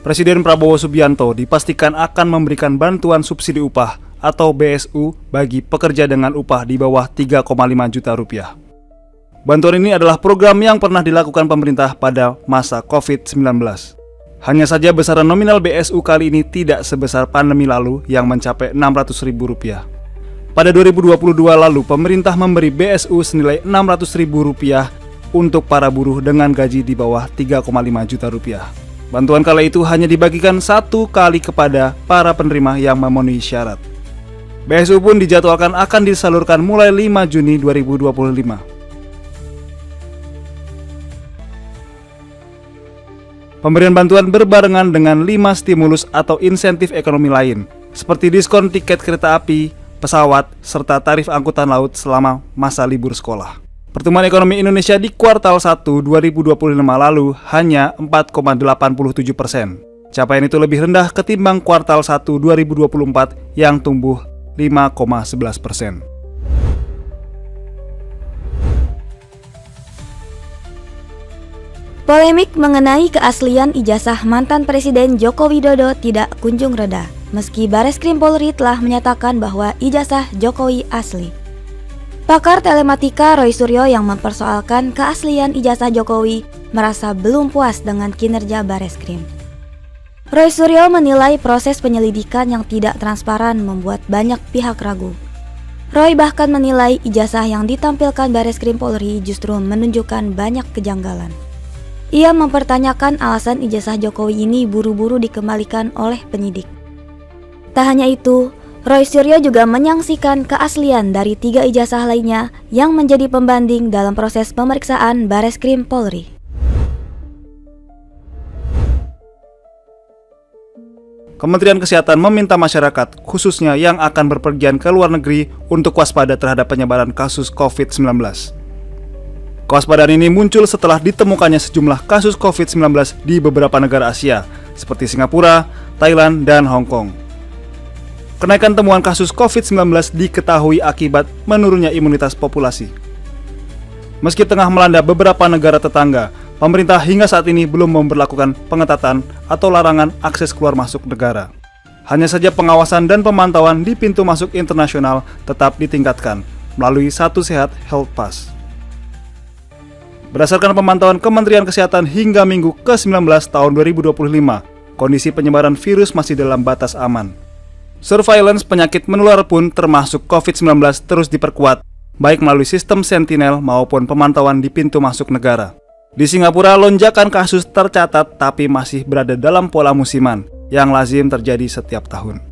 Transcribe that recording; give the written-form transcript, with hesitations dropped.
Presiden Prabowo Subianto dipastikan akan memberikan bantuan subsidi upah atau BSU bagi pekerja dengan upah di bawah 3,5 juta rupiah. Bantuan ini adalah program yang pernah dilakukan pemerintah pada masa COVID-19. Hanya saja besaran nominal BSU kali ini tidak sebesar pandemi lalu yang mencapai Rp600.000. Pada 2022 lalu, pemerintah memberi BSU senilai Rp600.000 untuk para buruh dengan gaji di bawah 3,5 juta rupiah. Bantuan kala itu hanya dibagikan satu kali kepada para penerima yang memenuhi syarat. BSU pun dijadwalkan akan disalurkan mulai 5 Juni 2025. Pemberian bantuan berbarengan dengan 5 stimulus atau insentif ekonomi lain, seperti diskon tiket kereta api, pesawat, serta tarif angkutan laut selama masa libur sekolah. Pertumbuhan ekonomi Indonesia di kuartal 1 2025 lalu hanya 4,87%. Capaian itu lebih rendah ketimbang kuartal 1 2024 yang tumbuh 5,11%. Polemik mengenai keaslian ijazah mantan Presiden Joko Widodo tidak kunjung reda, meski Bareskrim Polri telah menyatakan bahwa ijazah Jokowi asli. Pakar telematika Roy Suryo yang mempersoalkan keaslian ijazah Jokowi merasa belum puas dengan kinerja Bareskrim. Roy Suryo menilai proses penyelidikan yang tidak transparan membuat banyak pihak ragu. Roy bahkan menilai ijazah yang ditampilkan Bareskrim Polri justru menunjukkan banyak kejanggalan. Ia mempertanyakan alasan ijazah Jokowi ini buru-buru dikembalikan oleh penyidik. Tak hanya itu, Roy Suryo juga menyaksikan keaslian dari 3 ijazah lainnya yang menjadi pembanding dalam proses pemeriksaan Bareskrim Polri. Kementerian Kesehatan meminta masyarakat, khususnya yang akan berpergian ke luar negeri, untuk waspada terhadap penyebaran kasus COVID-19. Kewaspadaan ini muncul setelah ditemukannya sejumlah kasus COVID-19 di beberapa negara Asia, seperti Singapura, Thailand, dan Hong Kong. Kenaikan temuan kasus COVID-19 diketahui akibat menurunnya imunitas populasi. Meski tengah melanda beberapa negara tetangga, pemerintah hingga saat ini belum memberlakukan pengetatan atau larangan akses keluar masuk negara. Hanya saja pengawasan dan pemantauan di pintu masuk internasional tetap ditingkatkan melalui Satu Sehat Health Pass. Berdasarkan pemantauan Kementerian Kesehatan hingga Minggu ke-19 tahun 2025, kondisi penyebaran virus masih dalam batas aman. Surveillance penyakit menular pun termasuk COVID-19 terus diperkuat, baik melalui sistem sentinel maupun pemantauan di pintu masuk negara. Di Singapura, lonjakan kasus tercatat tapi masih berada dalam pola musiman yang lazim terjadi setiap tahun.